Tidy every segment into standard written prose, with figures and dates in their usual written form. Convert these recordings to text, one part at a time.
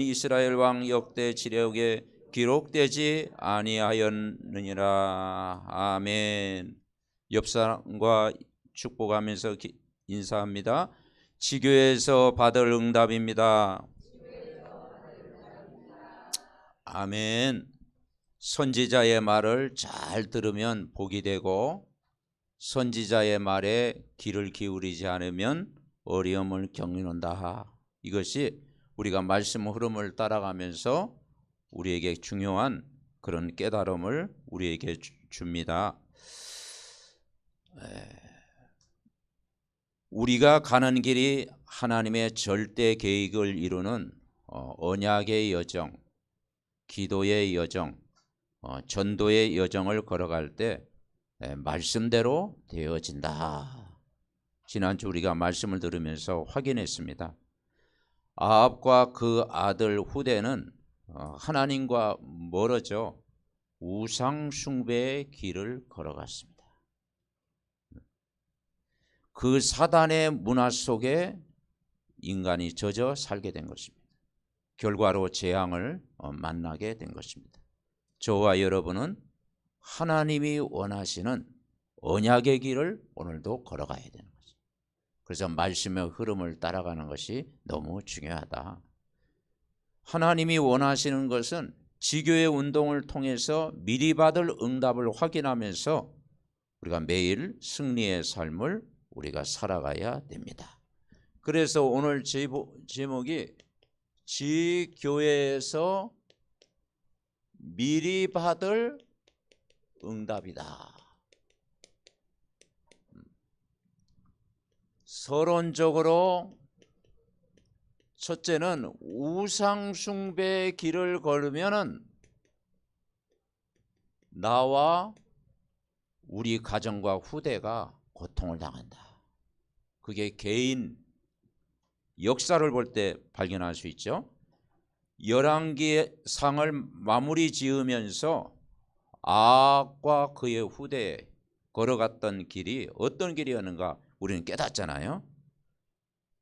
이스라엘 왕 역대 지력에 기록되지 아니하였느니라. 아멘. 옆 사람과 축복하면서 인사합니다. 지교에서 받을 응답입니다. 아멘. 선지자의 말을 잘 들으면 복이 되고, 선지자의 말에 귀를 기울이지 않으면 어려움을 겪는다. 이것이 우리가 말씀 흐름을 따라가면서 우리에게 중요한 그런 깨달음을 우리에게 줍니다. 우리가 가는 길이 하나님의 절대 계획을 이루는 언약의 여정, 기도의 여정, 전도의 여정을 걸어갈 때 말씀대로 되어진다. 지난주 우리가 말씀을 들으면서 확인했습니다. 아합과 그 아들 후대는 하나님과 멀어져 우상 숭배의 길을 걸어갔습니다. 그 사단의 문화 속에 인간이 젖어 살게 된 것입니다. 결과로 재앙을 만나게 된 것입니다. 저와 여러분은 하나님이 원하시는 언약의 길을 오늘도 걸어가야 되는 거죠. 그래서 말씀의 흐름을 따라가는 것이 너무 중요하다. 하나님이 원하시는 것은 지교의 운동을 통해서 미리 받을 응답을 확인하면서 우리가 매일 승리의 삶을 우리가 살아가야 됩니다. 그래서 오늘 제목이 지교회에서 미리 받을 응답이다. 서론적으로 첫째는 우상 숭배의 길을 걸으면은 나와 우리 가정과 후대가 고통을 당한다. 그게 개인 역사를 볼 때 발견할 수 있죠. 열왕기상을 마무리 지으면서 아합과 그의 후대에 걸어갔던 길이 어떤 길이었는가 우리는 깨닫잖아요.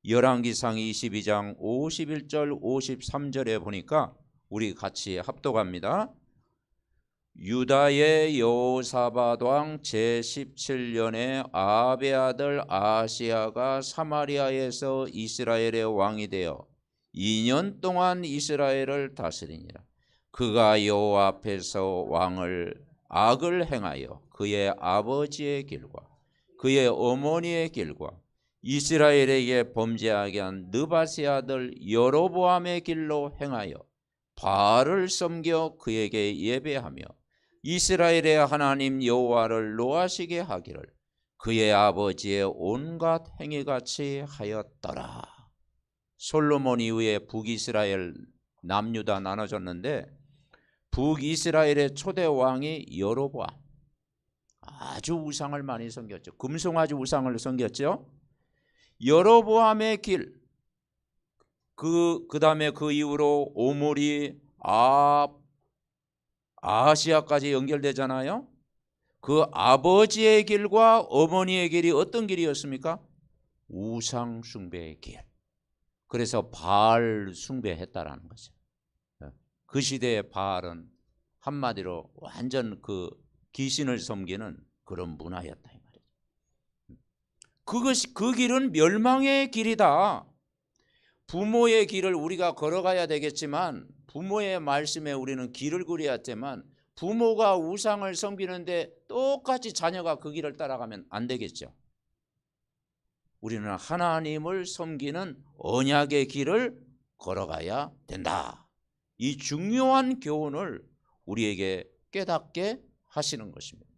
열왕기상 22장 51절 53절에 보니까 우리 같이 합독합니다. 유다의 여호사밧 왕 제17년에 아합의 아들 아하시야가 사마리아에서 이스라엘의 왕이 되어 2년 동안 이스라엘을 다스리니라. 그가 여호와 앞에서 왕을 악을 행하여 그의 아버지의 길과 그의 어머니의 길과 이스라엘에게 범죄하게 한 느바스의 아들 여로보암의 길로 행하여 바알을 섬겨 그에게 예배하며 이스라엘의 하나님 여호와를 노하시게 하기를 그의 아버지의 온갖 행위같이 하였더라. 솔로몬 이후에 북이스라엘 남유다 나눠졌는데 북이스라엘의 초대 왕이 여로보암, 아주 우상을 많이 섬겼죠. 금송아지 우상을 섬겼죠. 여로보암의 길, 그 다음에 그 이후로 오므리, 아하시야까지 연결되잖아요. 그 아버지의 길과 어머니의 길이 어떤 길이었습니까? 우상 숭배의 길. 그래서 바알 숭배했다라는 거죠. 그 시대의 바알은 한마디로 완전 그 귀신을 섬기는 그런 문화였다 이 말이죠. 그 길은 멸망의 길이다. 부모의 길을 우리가 걸어가야 되겠지만 부모의 말씀에 우리는 길을 그려야지만 부모가 우상을 섬기는데 똑같이 자녀가 그 길을 따라가면 안 되겠죠. 우리는 하나님을 섬기는 언약의 길을 걸어가야 된다. 이 중요한 교훈을 우리에게 깨닫게 하시는 것입니다.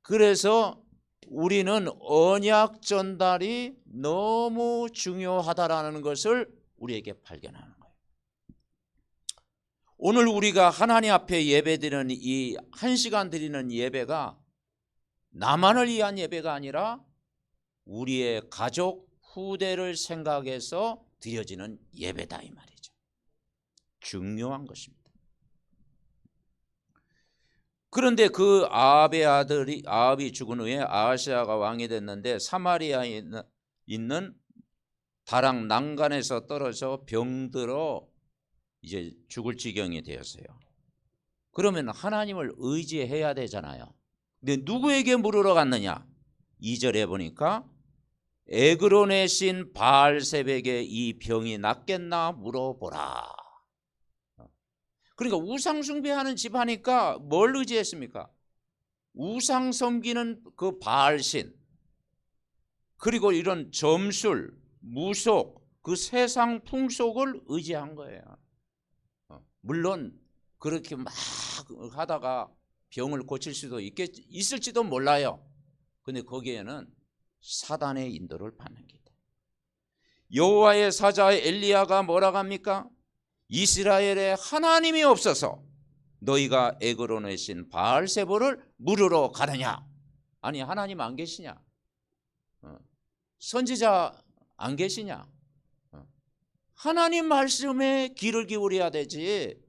그래서 우리는 언약 전달이 너무 중요하다라는 것을 우리에게 발견하는 거예요. 오늘 우리가 하나님 앞에 예배드리는 이 1시간 드리는 예배가 나만을 위한 예배가 아니라 우리의 가족, 후대를 생각해서 드려지는 예배다 이 말이죠. 중요한 것입니다. 그런데 그 아합이 죽은 후에 아하시야가 왕이 됐는데 사마리아에 있는 다락 난간에서 떨어져 병들어 이제 죽을 지경이 되었어요. 그러면 하나님을 의지해야 되잖아요. 근데 누구에게 물으러 갔느냐? 2절에 보니까 에그론의 신 바알세백에 이 병이 낫겠나 물어보라. 그러니까 우상 숭배하는 집하니까 뭘 의지했습니까? 우상 섬기는 그 바알신, 그리고 이런 점술, 무속, 그 세상 풍속을 의지한 거예요. 물론 그렇게 막 하다가 병을 고칠 수도 있을지도 몰라요. 근데 거기에는 사단의 인도를 받는 게 있다. 여호와의 사자 엘리야가 뭐라고 합니까? 이스라엘에 하나님이 없어서 너희가 에그론의 신 바알세보를 물으러 가느냐? 아니, 하나님 안 계시냐? 선지자 안 계시냐? 하나님 말씀에 귀를 기울여야 되지.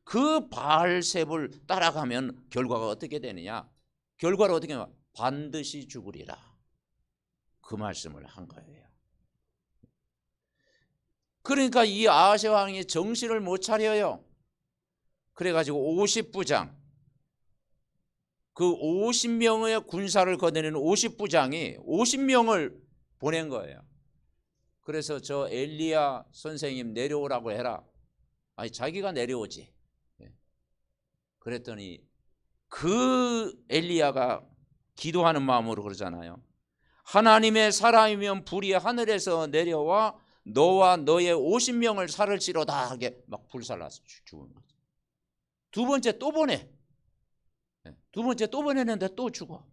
그 바알세보를 따라가면 결과가 어떻게 되느냐? 결과를 어떻게 하면 반드시 죽으리라. 그 말씀을 한 거예요. 그러니까 이 아하스 왕이 정신을 못 차려요. 그래가지고 50부장, 그 50명의 군사를 거느리는 50부장이 50명을 보낸 거예요. 그래서 저 엘리야 선생님 내려오라고 해라. 아니, 자기가 내려오지. 그랬더니 그 엘리야가 기도하는 마음으로 그러잖아요. 하나님의 사람이면 불이 하늘에서 내려와 너와 너의 50명을 살을지로다 하게 막 불살라서 죽은 거죠. 두 번째 또 보내. 두 번째 또 보내는데 또 죽어.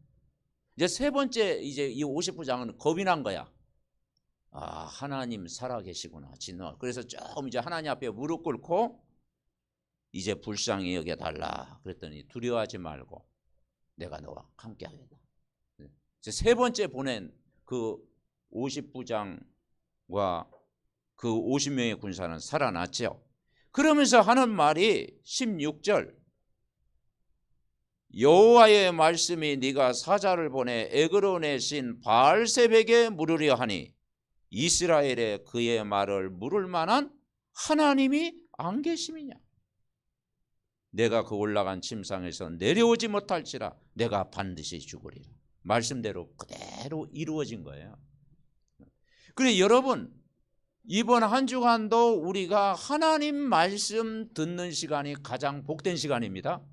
이제 세 번째 이제 이 50부장은 겁이 난 거야. 아, 하나님 살아계시구나. 진노. 그래서 조금 이제 하나님 앞에 무릎 꿇고 이제 불쌍히 여겨달라. 그랬더니 두려워하지 말고 내가 너와 함께 하겠다. 세 번째 보낸 그 50부장과 그 50명의 군사는 살아났죠. 그러면서 하는 말이 16절, 여호와의 말씀이 네가 사자를 보내 에그론의 신 바알세백에 물으려 하니 이스라엘에 그의 말을 물을 만한 하나님이 안 계심이냐? 내가 그 올라간 침상에서 내려오지 못할지라 내가 반드시 죽으리라. 말씀대로 그대로 이루어진 거예요. 그래, 여러분, 이번 한 주간도 우리가 하나님 말씀 듣는 시간이 가장 복된 시간입니다.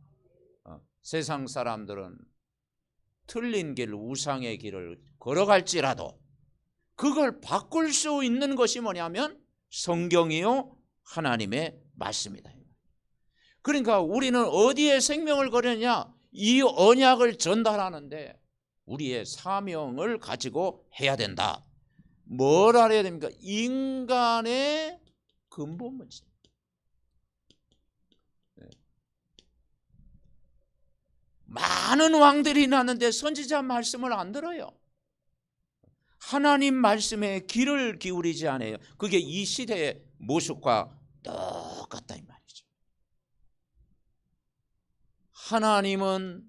세상 사람들은 틀린 길, 우상의 길을 걸어갈지라도 그걸 바꿀 수 있는 것이 뭐냐면 성경이요 하나님의 말씀이다. 그러니까 우리는 어디에 생명을 거느냐? 이 언약을 전달하는데 우리의 사명을 가지고 해야 된다. 뭘 알아야 됩니까? 인간의 근본 문제. 많은 왕들이 났는데 선지자 말씀을 안 들어요. 하나님 말씀에 귀를 기울이지 않아요. 그게 이 시대의 모습과 똑같다 이 말이죠. 하나님은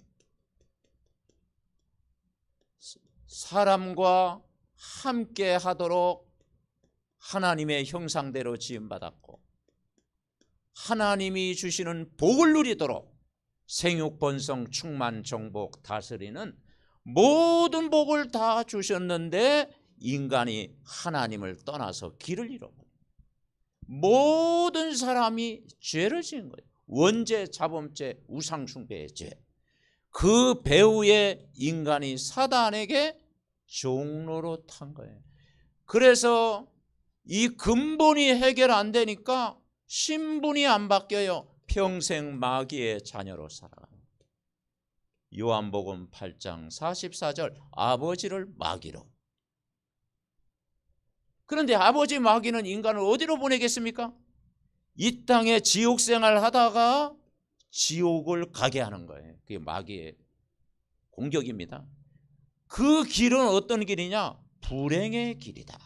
사람과 함께 하도록 하나님의 형상대로 지음받았고 하나님이 주시는 복을 누리도록 생육번성 충만 정복 다스리는 모든 복을 다 주셨는데 인간이 하나님을 떠나서 길을 잃어버려요. 모든 사람이 죄를 지은 거예요. 원죄, 자범죄, 우상숭배의 죄. 그 배후에 인간이 사단에게 종로로 탄 거예요. 그래서 이 근본이 해결 안 되니까 신분이 안 바뀌어요. 평생 마귀의 자녀로 살아가요. 요한복음 8장 44절 아버지를 마귀로. 그런데 아버지 마귀는 인간을 어디로 보내겠습니까? 이 땅에 지옥 생활 하다가 지옥을 가게 하는 거예요. 그게 마귀의 공격입니다. 그 길은 어떤 길이냐? 불행의 길이다.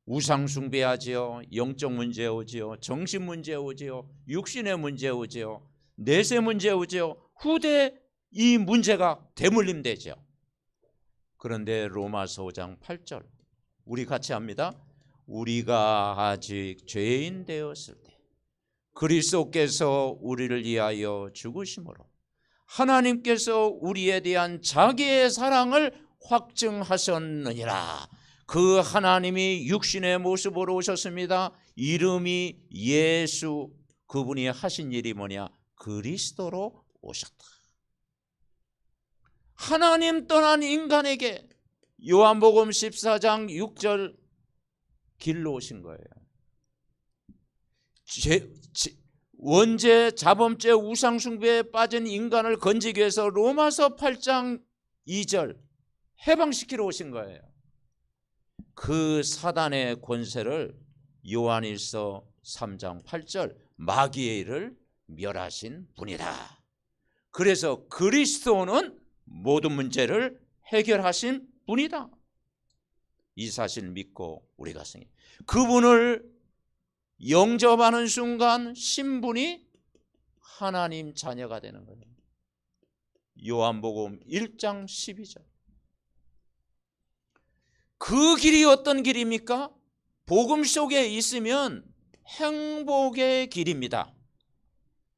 우상 숭배하지요. 영적 문제 오지요. 정신 문제 오지요. 육신의 문제 오지요. 내세 문제 오지요. 후대 이 문제가 대물림되죠. 그런데 로마서 5장 8절 우리 같이 합니다. 우리가 아직 죄인 되었을 때 그리스도께서 우리를 위하여 죽으심으로 하나님께서 우리에 대한 자기의 사랑을 확증하셨느니라. 그 하나님이 육신의 모습으로 오셨습니다. 이름이 예수. 그분이 하신 일이 뭐냐? 그리스도로 오셨다. 하나님 떠난 인간에게 요한복음 14장 6절 길로 오신 거예요. 원죄, 자범죄, 우상숭배에 빠진 인간을 건지기 위해서 로마서 8장 2절 해방시키러 오신 거예요. 그 사단의 권세를 요한일서 3장 8절 마귀의 일을 멸하신 분이다. 그래서 그리스도는 모든 문제를 해결하신 분이다. 이 사실을 믿고 우리가 승리. 그분을 영접하는 순간 신분이 하나님 자녀가 되는 거예요. 요한복음 1장 12절. 그 길이 어떤 길입니까? 복음 속에 있으면 행복의 길입니다.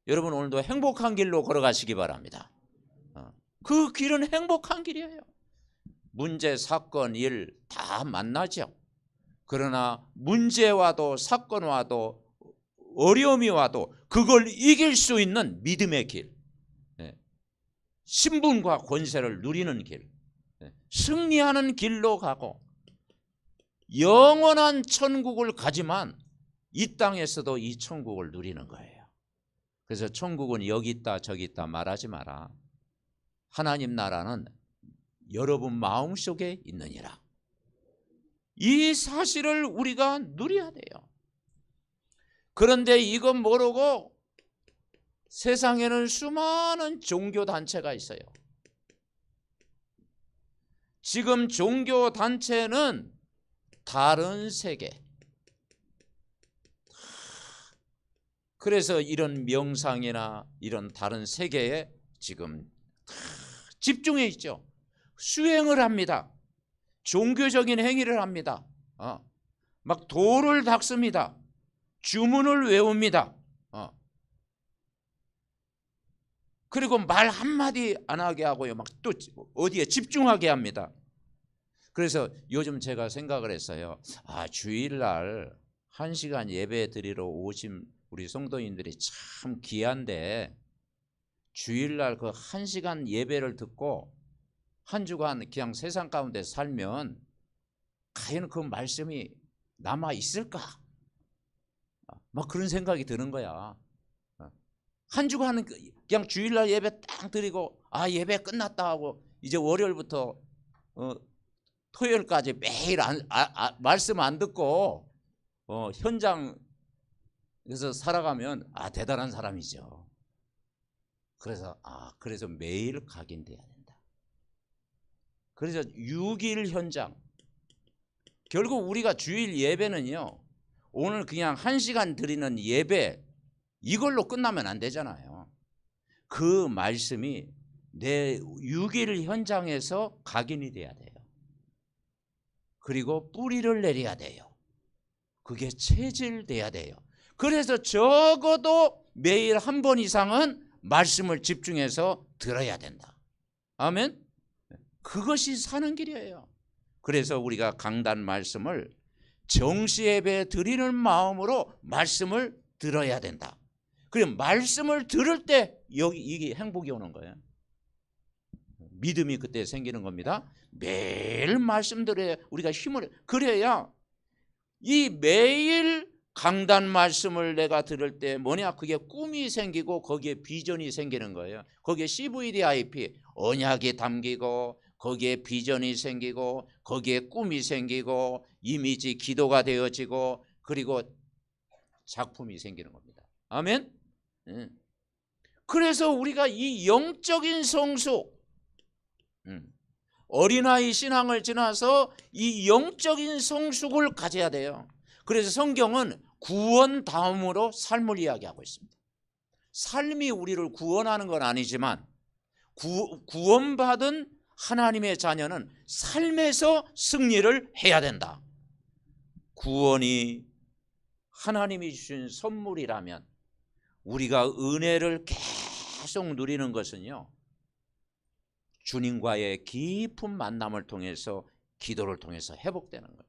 여러분 오늘도 행복한 길로 걸어가시기 바랍니다. 그 길은 행복한 길이에요. 문제, 사건, 일 다 만나죠. 그러나 문제 와도 사건 와도 어려움이 와도 그걸 이길 수 있는 믿음의 길, 신분과 권세를 누리는 길, 승리하는 길로 가고 영원한 천국을 가지만 이 땅에서도 이 천국을 누리는 거예요. 그래서 천국은 여기 있다 저기 있다 말하지 마라. 하나님 나라는 여러분 마음속에 있느니라. 이 사실을 우리가 누려야 돼요. 그런데 이건 모르고 세상에는 수많은 종교단체가 있어요. 지금 종교단체는 다른 세계, 그래서 이런 명상이나 이런 다른 세계에 지금 집중해 있죠. 수행을 합니다. 종교적인 행위를 합니다. 막 도를 닦습니다. 주문을 외웁니다. 그리고 말 한마디 안 하게 하고요. 막 또 어디에 집중하게 합니다. 그래서 요즘 제가 생각을 했어요. 주일날 1시간 예배 드리러 오신 우리 성도님들이 참 귀한데 주일날 그 1시간 예배를 듣고 한 주간 그냥 세상 가운데 살면 과연 그 말씀이 남아 있을까? 막 그런 생각이 드는 거야. 한 주간은 그냥 주일날 예배 딱 드리고 예배 끝났다 하고 이제 월요일부터 토요일까지 매일 말씀 안 듣고 현장에서 살아가면 대단한 사람이죠. 그래서 매일 각인돼야 된다. 그래서 6일 현장. 결국 우리가 주일 예배는요, 오늘 그냥 1시간 드리는 예배 이걸로 끝나면 안 되잖아요. 그 말씀이 내 6일 현장에서 각인이 돼야 돼요. 그리고 뿌리를 내려야 돼요. 그게 체질돼야 돼요. 그래서 적어도 매일 한 번 이상은 말씀을 집중해서 들어야 된다. 아멘? 그것이 사는 길이에요. 그래서 우리가 강단 말씀을 정시예배 드리는 마음으로 말씀을 들어야 된다. 그리고 말씀을 들을 때 이게 행복이 오는 거예요. 믿음이 그때 생기는 겁니다. 매일 말씀 들어야 우리가 힘을, 그래야 이 매일 강단 말씀을 내가 들을 때 뭐냐, 그게 꿈이 생기고 거기에 비전이 생기는 거예요. 거기에 CVDIP 언약이 담기고 거기에 비전이 생기고 거기에 꿈이 생기고 이미지 기도가 되어지고 그리고 작품이 생기는 겁니다. 아멘. 그래서 우리가 이 영적인 성숙, 어린아이 신앙을 지나서 이 영적인 성숙을 가져야 돼요. 그래서 성경은 구원 다음으로 삶을 이야기하고 있습니다. 삶이 우리를 구원하는 건 아니지만 구원받은 하나님의 자녀는 삶에서 승리를 해야 된다. 구원이 하나님이 주신 선물이라면 우리가 은혜를 계속 누리는 것은요, 주님과의 깊은 만남을 통해서, 기도를 통해서 회복되는 거예요.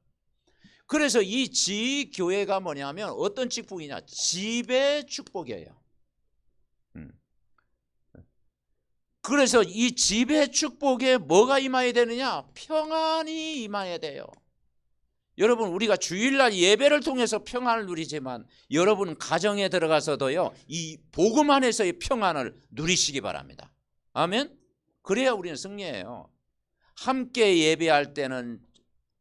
그래서 이 지교회가 뭐냐면 어떤 축복이냐? 집의 축복이에요. 그래서 이 집의 축복에 뭐가 임해야 되느냐? 평안이 임해야 돼요. 여러분, 우리가 주일날 예배를 통해서 평안을 누리지만 여러분 가정에 들어가서도요, 이 복음 안에서의 평안을 누리시기 바랍니다. 아멘? 그래야 우리는 승리해요. 함께 예배할 때는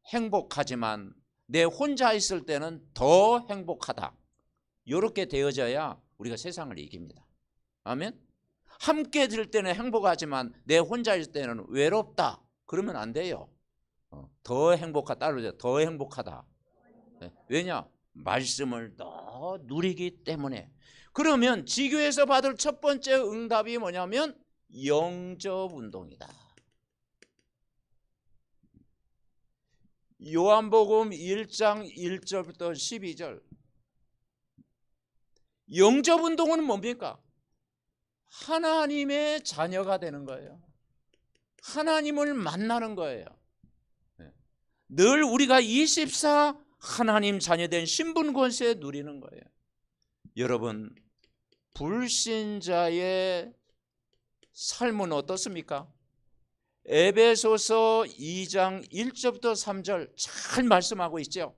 행복하지만 내 혼자 있을 때는 더 행복하다, 이렇게 되어져야 우리가 세상을 이깁니다. 아멘? 함께 들 때는 행복하지만 내 혼자 있을 때는 외롭다, 그러면 안 돼요. 더 행복하다, 더 행복하다. 왜냐? 말씀을 더 누리기 때문에. 그러면 지교에서 받을 첫 번째 응답이 뭐냐면 영접운동이다. 요한복음 1장 1절부터 12절. 영접운동은 뭡니까? 하나님의 자녀가 되는 거예요. 하나님을 만나는 거예요. 늘 우리가 24 하나님 자녀된 신분 권세 누리는 거예요. 여러분, 불신자의 삶은 어떻습니까? 에베소서 2장 1절부터 3절 잘 말씀하고 있죠.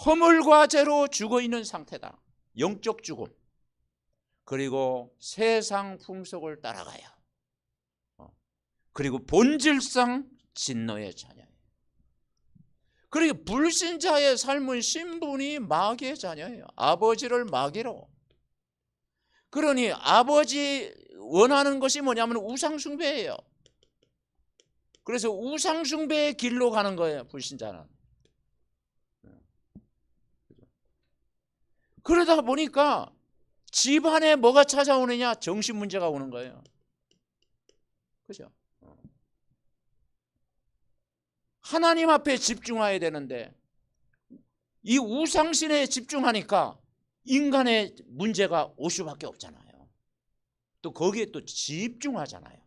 허물과 죄로 죽어있는 상태다. 영적 죽음. 그리고 세상 풍속을 따라가요. 그리고 본질상 진노의 자녀예요. 그리고 불신자의 삶은 신분이 마귀의 자녀예요. 아버지를 마귀로. 그러니 아버지 원하는 것이 뭐냐면 우상숭배예요. 그래서 우상숭배의 길로 가는 거예요, 불신자는. 그러다 보니까 집안에 뭐가 찾아오느냐? 정신 문제가 오는 거예요. 그죠? 하나님 앞에 집중해야 되는데 이 우상신에 집중하니까 인간의 문제가 올 수밖에 없잖아요. 또 거기에 또 집중하잖아요.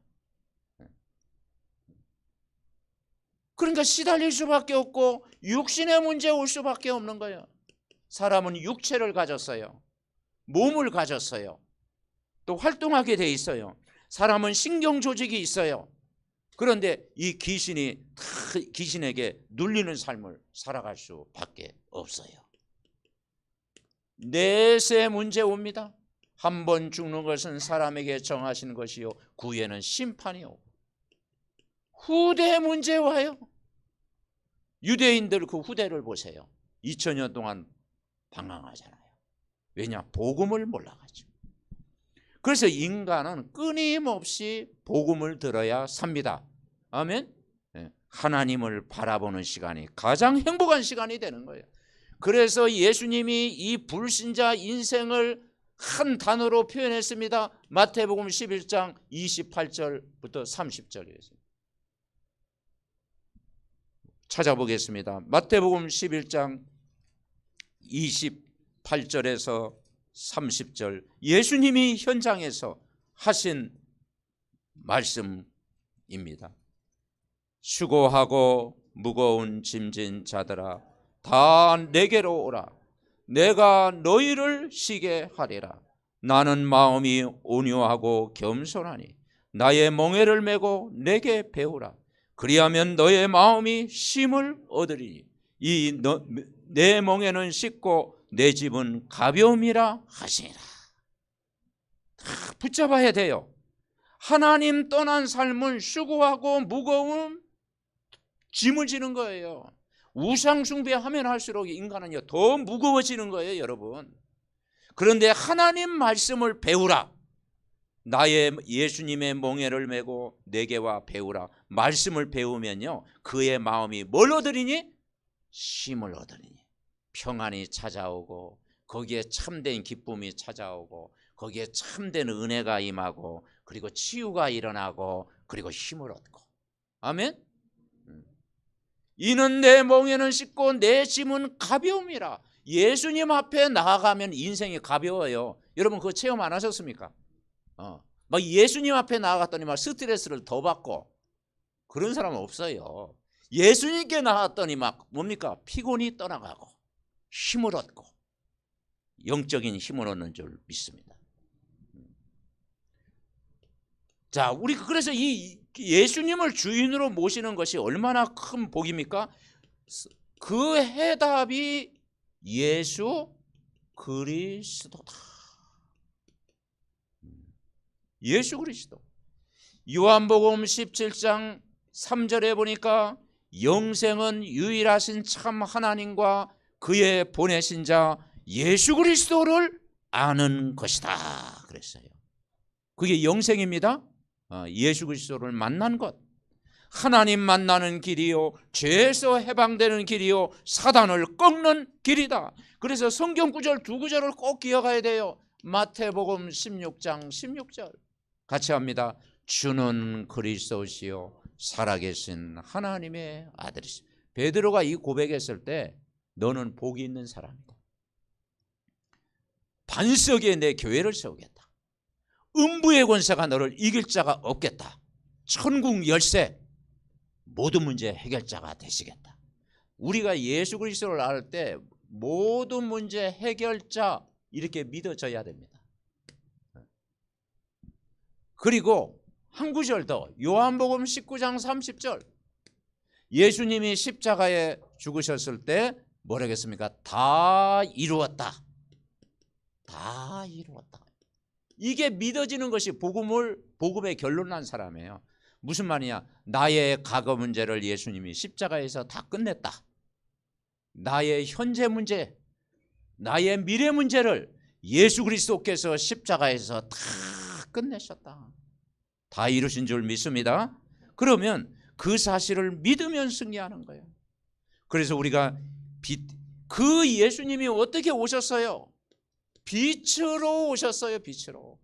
그러니까 시달릴 수밖에 없고 육신의 문제 올 수밖에 없는 거예요. 사람은 육체를 가졌어요. 몸을 가졌어요. 또 활동하게 돼 있어요. 사람은 신경 조직이 있어요. 그런데 이 귀신에게 눌리는 삶을 살아갈 수밖에 없어요. 넷의 문제 옵니다. 한 번 죽는 것은 사람에게 정하시는 것이요, 구에는 심판이요. 후대 문제 와요. 유대인들 그 후대를 보세요. 2000년 동안 방황하잖아요. 왜냐? 복음을 몰라가지고. 그래서 인간은 끊임없이 복음을 들어야 삽니다. 아멘? 하나님을 바라보는 시간이 가장 행복한 시간이 되는 거예요. 그래서 예수님이 이 불신자 인생을 한 단어로 표현했습니다. 마태복음 11장 28절부터 30절이었습니다. 찾아보겠습니다. 마태복음 11장 28절에서 30절, 예수님이 현장에서 하신 말씀입니다. 수고하고 무거운 짐진 자들아, 다 내게로 오라. 내가 너희를 쉬게 하리라. 나는 마음이 온유하고 겸손하니 나의 멍에를 메고 내게 배우라. 그리하면 너의 마음이 쉼을 얻으리니 내 멍에는 쉽고 내 집은 가벼움이라 하시니라. 다 붙잡아야 돼요. 하나님 떠난 삶은 수고하고 무거운 짐을 지는 거예요. 우상숭배하면 할수록 인간은요 더 무거워지는 거예요, 여러분. 그런데 하나님 말씀을 배우라. 나의 예수님의 멍에를 메고 내게와 배우라. 말씀을 배우면요 그의 마음이 뭘 얻으리니? 쉼을 얻으리니. 평안이 찾아오고 거기에 참된 기쁨이 찾아오고 거기에 참된 은혜가 임하고 그리고 치유가 일어나고 그리고 힘을 얻고. 아멘? 이는 내 멍에는 쉽고 내 짐은 가벼움이라. 예수님 앞에 나아가면 인생이 가벼워요. 여러분 그거 체험 안 하셨습니까? 막 예수님 앞에 나아갔더니 막 스트레스를 더 받고 그런 사람은 없어요. 예수님께 나왔더니 막 뭡니까? 피곤이 떠나가고 힘을 얻고 영적인 힘을 얻는 줄 믿습니다. 자, 우리 그래서 이 예수님을 주인으로 모시는 것이 얼마나 큰 복입니까? 그 해답이 예수 그리스도다. 예수 그리스도. 요한복음 17장 3절에 보니까 영생은 유일하신 참 하나님과 그의 보내신 자 예수 그리스도를 아는 것이다 그랬어요. 그게 영생입니다. 예수 그리스도를 만난 것. 하나님 만나는 길이요 죄에서 해방되는 길이요 사단을 꺾는 길이다. 그래서 성경 구절 두 구절을 꼭 기억해야 돼요. 마태복음 16장 16절 같이 합니다. 주는 그리스도시요 살아계신 하나님의 아들이시. 베드로가 이 고백했을 때 너는 복이 있는 사람이다. 반석에 내 교회를 세우겠다. 음부의 권세가 너를 이길 자가 없겠다. 천국 열쇠 모든 문제 해결자가 되시겠다. 우리가 예수 그리스도를 알 때 모든 문제 해결자 이렇게 믿어져야 됩니다. 그리고 한 구절 더 요한복음 19장 30절 예수님이 십자가에 죽으셨을 때 뭐라고 했습니까? 다 이루었다. 다 이루었다. 이게 믿어지는 것이 복음의 결론 난 사람이에요. 무슨 말이냐? 나의 과거 문제를 예수님이 십자가에서 다 끝냈다. 나의 현재 문제, 나의 미래 문제를 예수 그리스도께서 십자가에서 다 끝내셨다. 다 이루신 줄 믿습니다. 그러면 그 사실을 믿으면 승리하는 거예요. 그래서 우리가 그 예수님이 어떻게 오셨어요? 빛으로 오셨어요. 빛으로.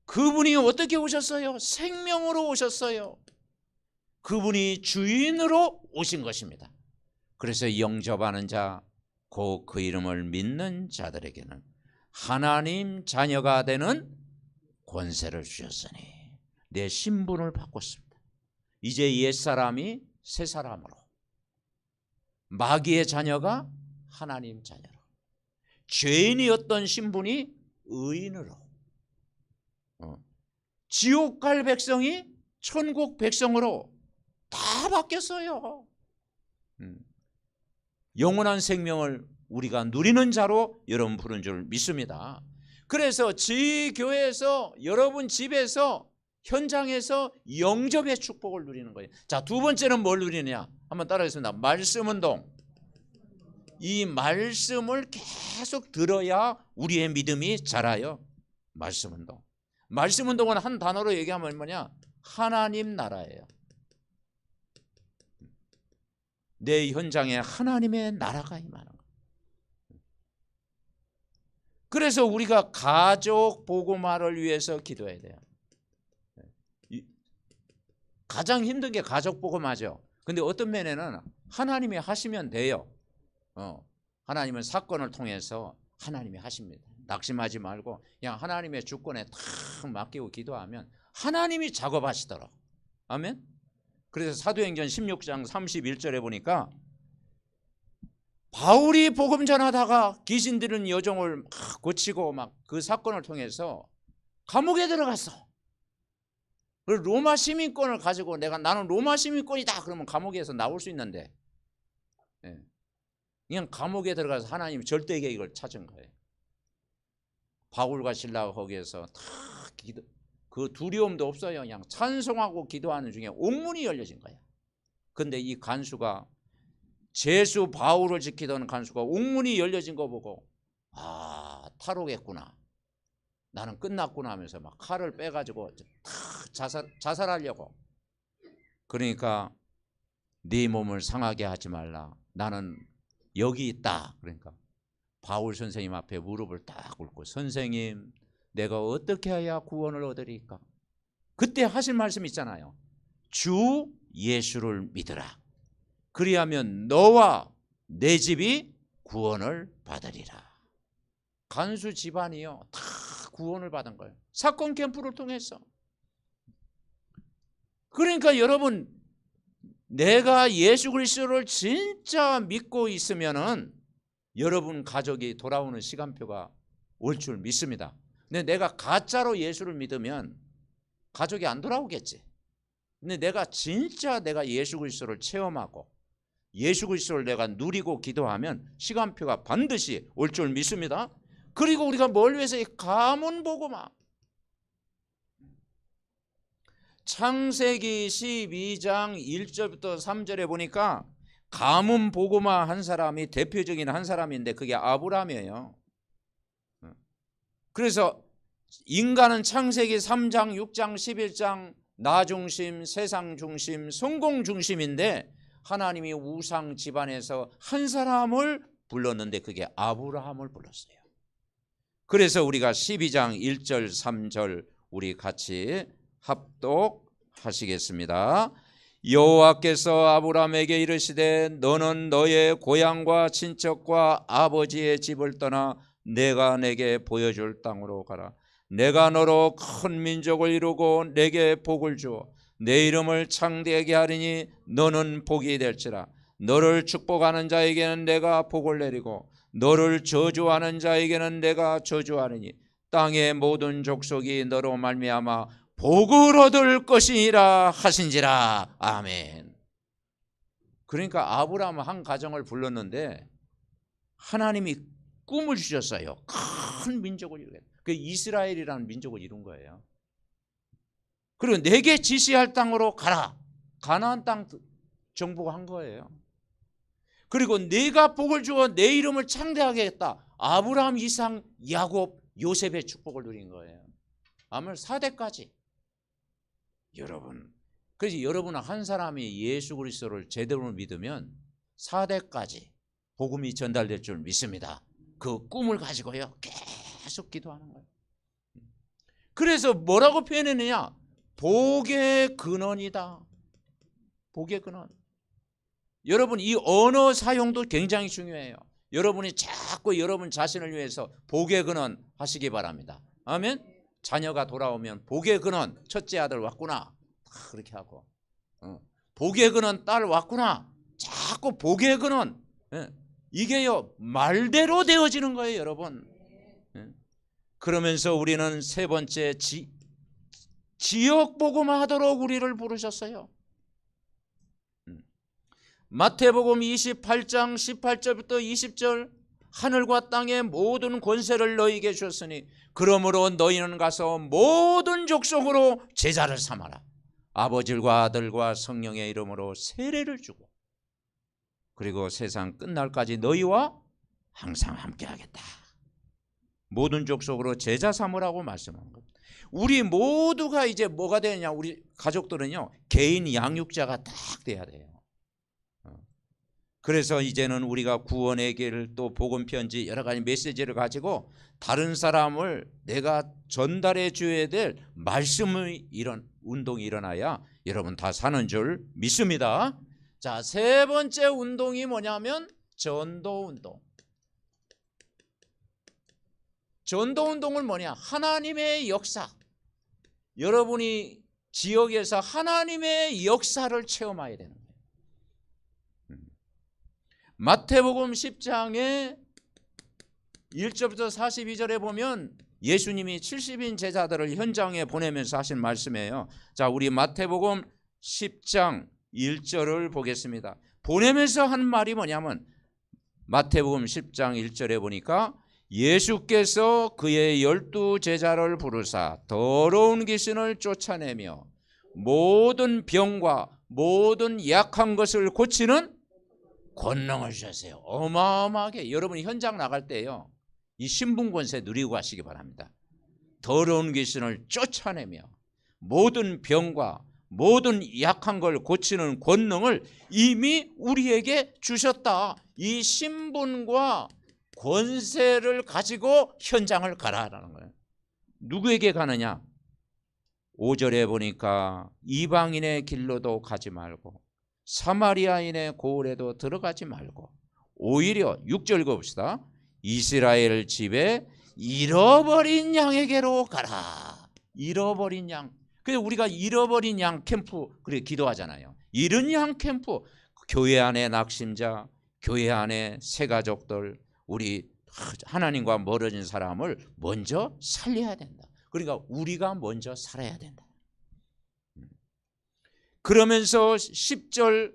그분이 어떻게 오셨어요? 생명으로 오셨어요. 그분이 주인으로 오신 것입니다. 그래서 영접하는 자, 곧 그 이름을 믿는 자들에게는 하나님 자녀가 되는 권세를 주셨으니 내 신분을 바꿨습니다. 이제 옛사람이 새사람으로, 마귀의 자녀가 하나님 자녀로, 죄인이었던 신분이 의인으로, 지옥 갈 백성이 천국 백성으로 다 바뀌었어요. 영원한 생명을 우리가 누리는 자로 여러분 부른 줄 믿습니다. 그래서 지교회에서 여러분 집에서 현장에서 영접의 축복을 누리는 거예요. 자, 두 번째는 뭘 누리느냐? 한번 따라하겠습니다. 말씀 운동. 이 말씀을 계속 들어야 우리의 믿음이 자라요. 말씀 운동. 말씀 운동은 한 단어로 얘기하면 뭐냐? 하나님 나라예요. 내 현장에 하나님의 나라가 임하는 거예요. 그래서 우리가 가족 복음화를 위해서 기도해야 돼요. 가장 힘든 게 가족 복음화죠. 근데 어떤 면에는 하나님이 하시면 돼요. 하나님은 사건을 통해서 하나님이 하십니다. 낙심하지 말고 그냥 하나님의 주권에 탁 맡기고 기도하면 하나님이 작업하시더라. 아멘. 그래서 사도행전 16장 31절에 보니까 바울이 복음 전하다가 귀신 들은 여종을 막 고치고 막 그 사건을 통해서 감옥에 들어갔어. 로마 시민권을 가지고 나는 로마 시민권이다 그러면 감옥에서 나올 수 있는데 그냥 감옥에 들어가서 하나님 절대 계획을 찾은 거예요. 바울과 실라가 거기에서 다 기도, 그 두려움도 없어요. 그냥 찬송하고 기도하는 중에 옥문이 열려진 거예요. 근데 이 간수가 제수 바울을 지키던 간수가 옥문이 열려진 거 보고 탈옥했구나. 나는 끝났구나 하면서 막 칼을 빼가지고 자살하려고. 그러니까 네 몸을 상하게 하지 말라. 나는 여기 있다. 그러니까 바울 선생님 앞에 무릎을 딱 꿇고 선생님 내가 어떻게 해야 구원을 얻으리까? 그때 하실 말씀 있잖아요. 주 예수를 믿으라. 그리하면 너와 내 집이 구원을 받으리라. 간수 집안이요 다 구원을 받은 거예요. 사건 캠프를 통해서. 그러니까 여러분, 내가 예수 그리스도를 진짜 믿고 있으면은 여러분 가족이 돌아오는 시간표가 올 줄 믿습니다. 근데 내가 가짜로 예수를 믿으면 가족이 안 돌아오겠지. 근데 내가 진짜 내가 예수 그리스도를 체험하고 예수 그리스도를 내가 누리고 기도하면 시간표가 반드시 올 줄 믿습니다. 그리고 우리가 뭘 위해서 이 가문 복음화, 창세기 12장 1절부터 3절에 보니까 가문 복음화 한 사람이 대표적인 한 사람인데 그게 아브라함이에요. 그래서 인간은 창세기 3장, 6장, 11장 나 중심, 세상 중심, 성공 중심인데 하나님이 우상 집안에서 한 사람을 불렀는데 그게 아브라함을 불렀어요. 그래서 우리가 12장 1절 3절 우리 같이 합독하시겠습니다. 여호와께서 아브라함에게 이르시되 너는 너의 고향과 친척과 아버지의 집을 떠나 내가 내게 보여줄 땅으로 가라. 내가 너로 큰 민족을 이루고 내게 복을 주어 내 이름을 창대하게 하리니 너는 복이 될지라. 너를 축복하는 자에게는 내가 복을 내리고 너를 저주하는 자에게는 내가 저주하리니 땅의 모든 족속이 너로 말미암아 복을 얻을 것이니라 하신지라. 아멘. 그러니까 아브라함은 한 가정을 불렀는데 하나님이 꿈을 주셨어요. 큰 민족을 이루게. 그 이스라엘이라는 민족을 이룬 거예요. 그리고 내게 지시할 땅으로 가라. 가나안 땅 정복한 거예요. 그리고 내가 복을 주어 내 이름을 창대하게 했다. 아브라함, 이삭, 야곱, 요셉의 축복을 누린 거예요. 아무 4대까지. 여러분, 그래서 여러분은 한 사람이 예수 그리스도를 제대로 믿으면 4대까지 복음이 전달될 줄 믿습니다. 그 꿈을 가지고요 계속 기도하는 거예요. 그래서 뭐라고 표현했느냐? 복의 근원이다. 복의 근원. 여러분, 이 언어 사용도 굉장히 중요해요. 여러분이 자꾸 여러분 자신을 위해서 복의 근원 하시기 바랍니다. 아멘. 자녀가 돌아오면 복의 근원, 첫째 아들 왔구나 그렇게 하고, 복의 근원 딸 왔구나, 자꾸 복의 근원. 이게요 말대로 되어지는 거예요, 여러분. 그러면서 우리는 세 번째 지역 복음하도록 우리를 부르셨어요. 마태복음 28장 18절부터 20절 하늘과 땅의 모든 권세를 너희에게 주었으니 그러므로 너희는 가서 모든 족속으로 제자를 삼아라. 아버지와 아들과 성령의 이름으로 세례를 주고 그리고 세상 끝날까지 너희와 항상 함께하겠다. 모든 족속으로 제자 삼으라고 말씀한 겁니다. 우리 모두가 이제 뭐가 되느냐? 우리 가족들은요 개인 양육자가 딱 돼야 돼요. 그래서 이제는 우리가 구원의 길을 또 복음 편지 여러 가지 메시지를 가지고 다른 사람을 내가 전달해 줘야 될 말씀의 이런 운동이 일어나야 여러분 다 사는 줄 믿습니다. 자, 세 번째 운동이 뭐냐면 전도 운동. 전도 운동은 뭐냐? 하나님의 역사. 여러분이 지역에서 하나님의 역사를 체험해야 되는 거예요. 마태복음 10장에 1절부터 42절에 보면 예수님이 70인 제자들을 현장에 보내면서 하신 말씀이에요. 자, 우리 마태복음 10장 1절을 보겠습니다. 보내면서 한 말이 뭐냐면 마태복음 10장 1절에 보니까 예수께서 그의 12 제자를 부르사 더러운 귀신을 쫓아내며 모든 병과 모든 약한 것을 고치는 권능을 주셨어요. 어마어마하게. 여러분이 현장 나갈 때요 이 신분 권세 누리고 가시기 바랍니다. 더러운 귀신을 쫓아내며 모든 병과 모든 약한 걸 고치는 권능을 이미 우리에게 주셨다. 이 신분과 권세를 가지고 현장을 가라라는 거예요. 누구에게 가느냐? 5절에 보니까 이방인의 길로도 가지 말고 사마리아인의 고을에도 들어가지 말고 오히려 6절 읽어봅시다. 이스라엘 집에 잃어버린 양에게로 가라. 잃어버린 양. 그래서 우리가 잃어버린 양 캠프 그래 기도하잖아요. 잃은 양 캠프. 교회 안에 낙심자, 교회 안에 새가족들, 우리 하나님과 멀어진 사람을 먼저 살려야 된다. 그러니까 우리가 먼저 살아야 된다. 그러면서 10절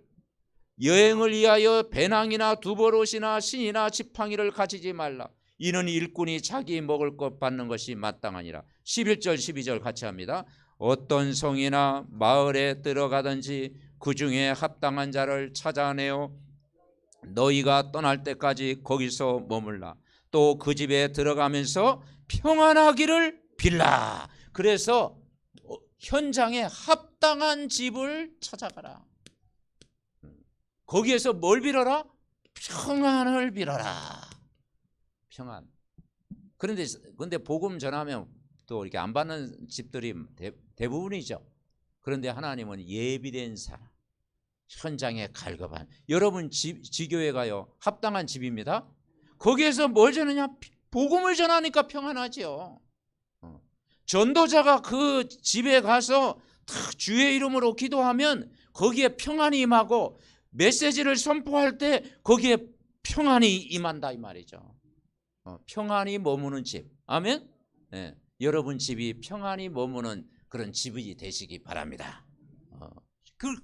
여행을 위하여 배낭이나 두버롯이나 신이나 지팡이를 가지지 말라. 이는 일꾼이 자기 먹을 것 받는 것이 마땅하니라. 11절 12절 같이 합니다. 어떤 성이나 마을에 들어가든지 그 중에 합당한 자를 찾아내어 너희가 떠날 때까지 거기서 머물라. 또 그 집에 들어가면서 평안하기를 빌라. 그래서 현장에 합당한 집을 찾아가라. 거기에서 뭘 빌어라? 평안을 빌어라. 평안. 그런데 복음 전하면 또 이렇게 안 받는 집들이 대부분이죠. 그런데 하나님은 예비된 사람, 현장에 갈급한 여러분 지교회 가요. 합당한 집입니다. 거기에서 뭘 전하냐? 복음을 전하니까 평안하죠. 전도자가 그 집에 가서 주의 이름으로 기도하면 거기에 평안이 임하고 메시지를 선포할 때 거기에 평안이 임한다 이 말이죠. 평안이 머무는 집. 아멘. 네. 여러분 집이 평안이 머무는 그런 집이 되시기 바랍니다.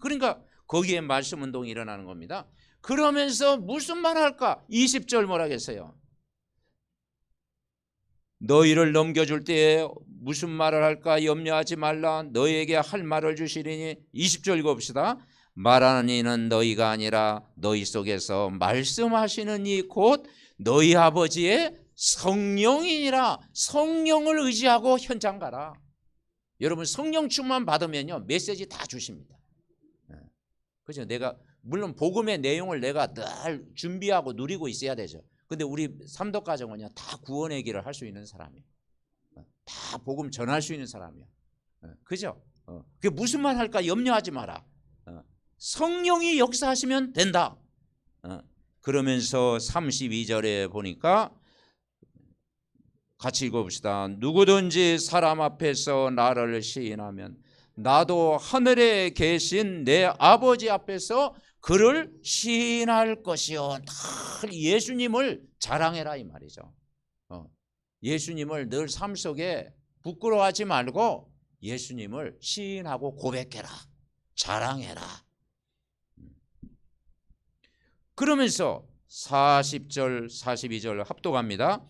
그러니까 거기에 말씀 운동이 일어나는 겁니다. 그러면서 무슨 말 할까? 20절 뭐라겠어요? 너희를 넘겨줄 때에 무슨 말을 할까 염려하지 말라. 너희에게 할 말을 주시리니. 20절 읽어봅시다. 말하는 이는 너희가 아니라 너희 속에서 말씀하시는 이 곧 너희 아버지의 성령이니라. 성령을 의지하고 현장 가라. 여러분 성령 충만 받으면요 메시지 다 주십니다. 그죠? 내가 물론 복음의 내용을 내가 늘 준비하고 누리고 있어야 되죠. 근데 우리 삼덕 가정은요 다 구원의 길을 할 수 있는 사람이에요. 다 복음 전할 수 있는 사람이에요. 그죠? 그게 무슨 말 할까 염려하지 마라. 성령이 역사하시면 된다. 그러면서 32절에 보니까 같이 읽어봅시다. 누구든지 사람 앞에서 나를 시인하면 나도 하늘에 계신 내 아버지 앞에서 그를 시인할 것이요. 예수님을 자랑해라 이 말이죠. 예수님을 늘 삶 속에 부끄러워하지 말고 예수님을 시인하고 고백해라. 자랑해라. 그러면서 40절 42절 합독합니다.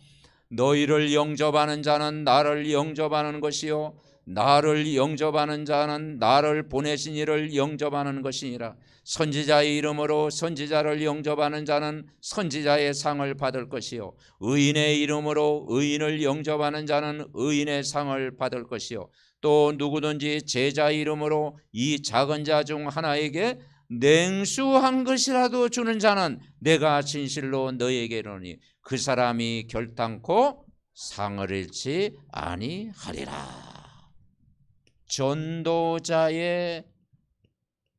너희를 영접하는 자는 나를 영접하는 것이요 나를 영접하는 자는 나를 보내신 이를 영접하는 것이니라. 선지자의 이름으로 선지자를 영접하는 자는 선지자의 상을 받을 것이요 의인의 이름으로 의인을 영접하는 자는 의인의 상을 받을 것이요 또 누구든지 제자의 이름으로 이 작은 자 중 하나에게 냉수한 것이라도 주는 자는 내가 진실로 너희에게 이르노니 그 사람이 결단코 상을 잃지 아니하리라. 전도자의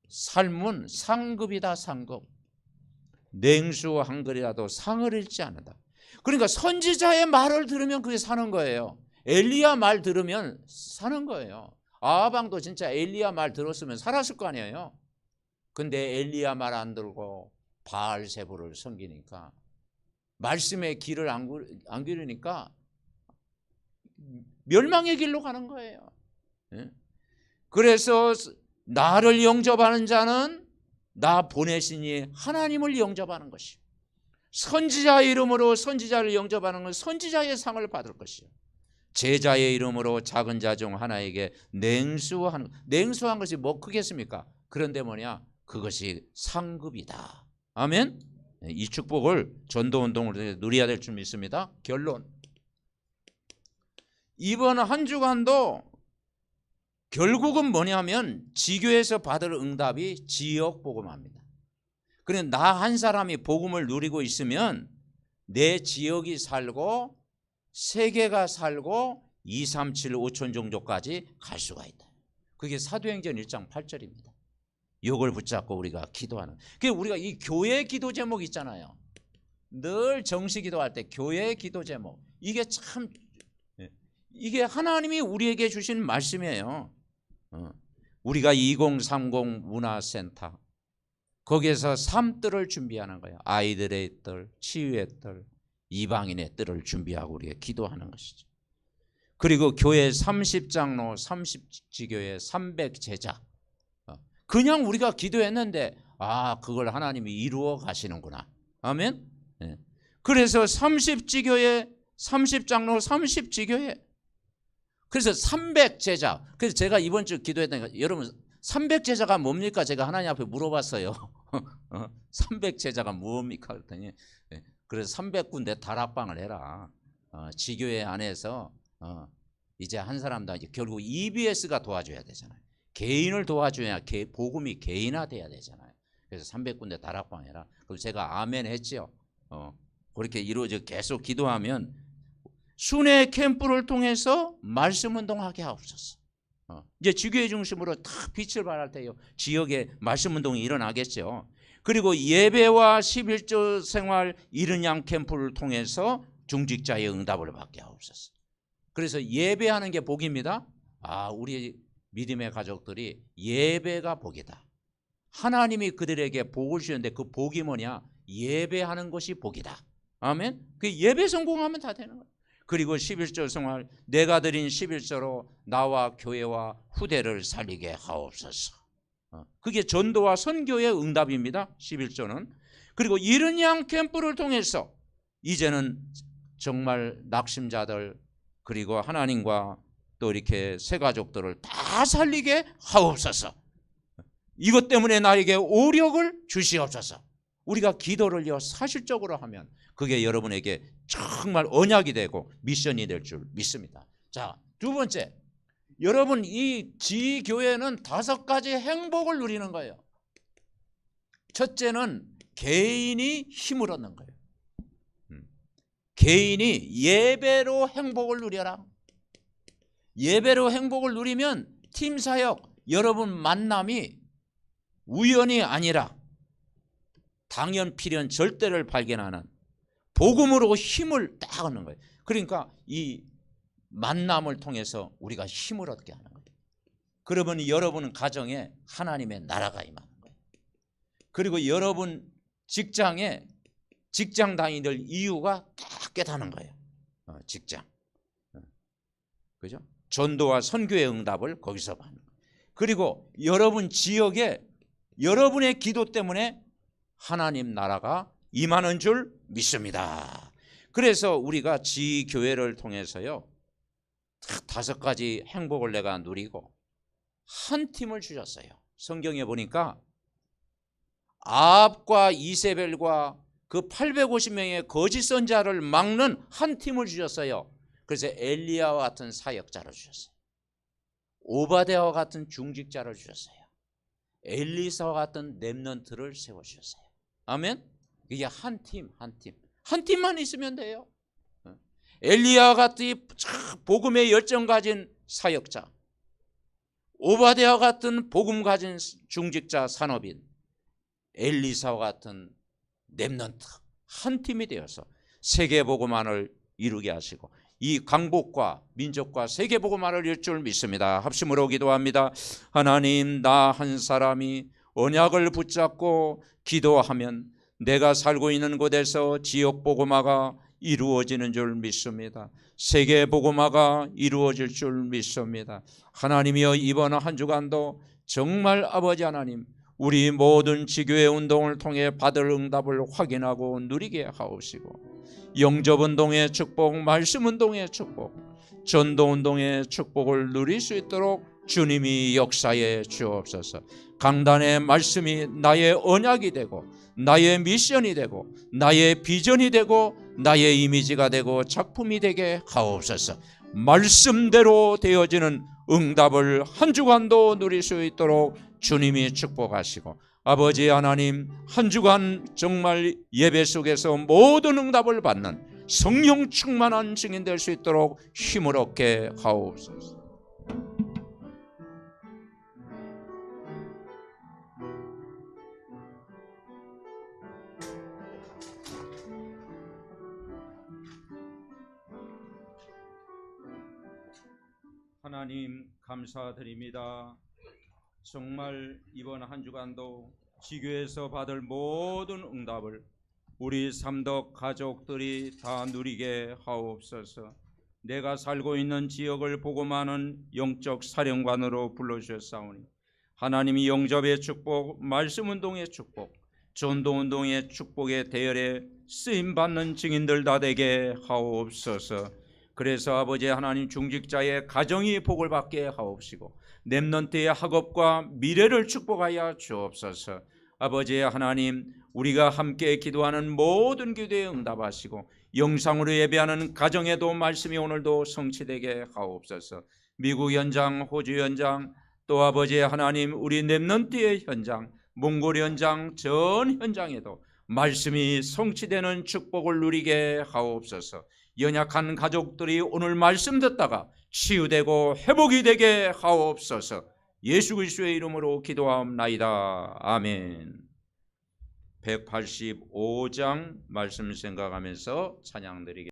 삶은 상급이다. 상급. 냉수 한 그릇이라도 상을 잃지 않는다. 그러니까 선지자의 말을 들으면 그게 사는 거예요. 엘리야 말 들으면 사는 거예요. 아하방도 진짜 엘리야 말 들었으면 살았을 거 아니에요. 근데 엘리야 말 안 들고 바알세부를 섬기니까 말씀의 길을 안 기르니까 멸망의 길로 가는 거예요. 그래서 나를 영접하는 자는 나 보내시니 하나님을 영접하는 것이요 선지자 이름으로 선지자를 영접하는 건 선지자의 상을 받을 것이요 제자의 이름으로 작은 자 중 하나에게 냉수한 것이 뭐 크겠습니까? 그런데 뭐냐? 그것이 상급이다. 아멘. 이 축복을 전도운동을 누려야 될 줄 믿습니다. 결론, 이번 한 주간도 결국은 뭐냐면 지교에서 받을 응답이 지역 복음화입니다. 그런데 나 한 사람이 복음을 누리고 있으면 내 지역이 살고 세계가 살고 2, 3, 7, 5천 종족까지 갈 수가 있다. 그게 사도행전 1장 8절입니다. 이걸 붙잡고 우리가 기도하는. 그게 우리가 이 교회 기도 제목 있잖아요. 늘 정시 기도할 때 교회 기도 제목, 이게 참, 이게 하나님이 우리에게 주신 말씀이에요. 우리가 2030 문화센터, 거기에서 삶들을 준비하는 거예요. 아이들의 뜰, 치유의 뜰, 이방인의 뜰을 준비하고 우리가 기도하는 것이죠. 그리고 교회 30장로, 30지교회 300제자, 그냥 우리가 기도했는데 그걸 하나님이 이루어 가시는구나. 아멘. 그래서 30지교회, 30장로, 30지교회, 그래서 300제자. 그래서 제가 이번 주 기도했다니까, 여러분 300제자가 뭡니까? 제가 하나님 앞에 물어봤어요. 300제자가 뭡니까? 그랬더니 그래서 300군데 다락방을 해라. 지교회 안에서 이제 한 사람도 이제 결국 EBS가 도와줘야 되잖아요. 개인을 도와줘야 복음이 개인화돼야 되잖아요. 그래서 300군데 다락방 해라. 그럼 제가 아멘 했죠. 그렇게 이루어져 계속 기도하면 순회 캠프를 통해서 말씀 운동하게 하옵소서. 이제 지교회 중심으로 다 빛을 발할 때요, 지역에 말씀 운동이 일어나겠죠. 그리고 예배와 11조 생활 이른 양 캠프를 통해서 중직자의 응답을 받게 하옵소서. 그래서 예배하는 게 복입니다. 우리 믿음의 가족들이 예배가 복이다. 하나님이 그들에게 복을 주는데 그 복이 뭐냐? 예배하는 것이 복이다. 아멘. 그 예배 성공하면 다 되는 거예요. 그리고 11조 생활, 내가 드린 11조로 나와 교회와 후대를 살리게 하옵소서. 그게 전도와 선교의 응답입니다. 11조는. 그리고 이른 양 캠프를 통해서 이제는 정말 낙심자들, 그리고 하나님과 또 이렇게 새 가족들을 다 살리게 하옵소서. 이것 때문에 나에게 오력을 주시옵소서. 우리가 기도를요 사실적으로 하면 그게 여러분에게 정말 언약이 되고 미션이 될 줄 믿습니다. 자, 두 번째, 여러분 이 지교회는 5가지 행복을 누리는 거예요. 첫째는 개인이 힘을 얻는 거예요. 개인이 예배로 행복을 누려라. 예배로 행복을 누리면 팀사역, 여러분 만남이 우연이 아니라 당연 필연 절대를 발견하는 복음으로 힘을 딱 얻는 거예요. 그러니까 이 만남을 통해서 우리가 힘을 얻게 하는 거예요. 그러면 여러분 가정에 하나님의 나라가 임하는 거예요. 그리고 여러분 직장에 직장 다니는 이유가 딱 깨닫는 거예요. 직장. 그죠? 전도와 선교의 응답을 거기서 받는 거예요. 그리고 여러분 지역에 여러분의 기도 때문에 하나님 나라가 임하는 줄 믿습니다. 그래서 우리가 지교회를 통해서요 5가지 행복을 내가 누리고 한 팀을 주셨어요. 성경에 보니까 아합과 이세벨과 그 850명의 거짓 선자를 막는 한 팀을 주셨어요. 그래서 엘리야와 같은 사역자를 주셨어요. 오바댜와 같은 중직자를 주셨어요. 엘리사와 같은 렘넌트를 세워주셨어요. 아멘. 이게 한 팀, 한 팀만 있으면 돼요. 엘리야와 같은 복음의 열정 가진 사역자, 오바댜와 같은 복음 가진 중직자 산업인, 엘리사와 같은 렘넌트, 한 팀이 되어서 세계 복음만을 이루게 하시고 이 강복과 민족과 세계 복음만을 이룰 줄 믿습니다. 합심으로 기도합니다. 하나님, 나 한 사람이 언약을 붙잡고 기도하면 내가 살고 있는 곳에서 지역 복음화가 이루어지는 줄 믿습니다. 세계 복음화가 이루어질 줄 믿습니다. 하나님이여, 이번 한 주간도 정말 아버지 하나님, 우리 모든 지교회 운동을 통해 받을 응답을 확인하고 누리게 하옵시고, 영접운동의 축복, 말씀운동의 축복, 전도운동의 축복을 누릴 수 있도록 주님이 역사해 주옵소서. 강단의 말씀이 나의 언약이 되고 나의 미션이 되고 나의 비전이 되고 나의 이미지가 되고 작품이 되게 하옵소서. 말씀대로 되어지는 응답을 한 주간도 누릴 수 있도록 주님이 축복하시고, 아버지 하나님, 한 주간 정말 예배 속에서 모든 응답을 받는 성령 충만한 증인 될 수 있도록 힘을 얻게 하옵소서. 하나님 감사드립니다. 정말 이번 한 주간도 지교에서 받을 모든 응답을 우리 삼덕 가족들이 다 누리게 하옵소서. 내가 살고 있는 지역을 보고만은 영적 사령관으로 불러주셨사오니 하나님이 영접의 축복, 말씀운동의 축복, 전도운동의 축복의 대열에 쓰임받는 증인들 다 되게 하옵소서. 그래서 아버지 하나님, 중직자의 가정이 복을 받게 하옵시고 렘넌트의 학업과 미래를 축복하여 주옵소서. 아버지 하나님, 우리가 함께 기도하는 모든 기도에 응답하시고 영상으로 예배하는 가정에도 말씀이 오늘도 성취되게 하옵소서. 미국 현장, 호주 현장, 또 아버지 하나님, 우리 렘넌트의 현장, 몽골 현장, 전 현장에도 말씀이 성취되는 축복을 누리게 하옵소서. 연약한 가족들이 오늘 말씀 듣다가 치유되고 회복이 되게 하옵소서. 예수 그리스도의 이름으로 기도하옵나이다. 아멘. 185장 말씀 생각하면서 찬양 드리겠습니다.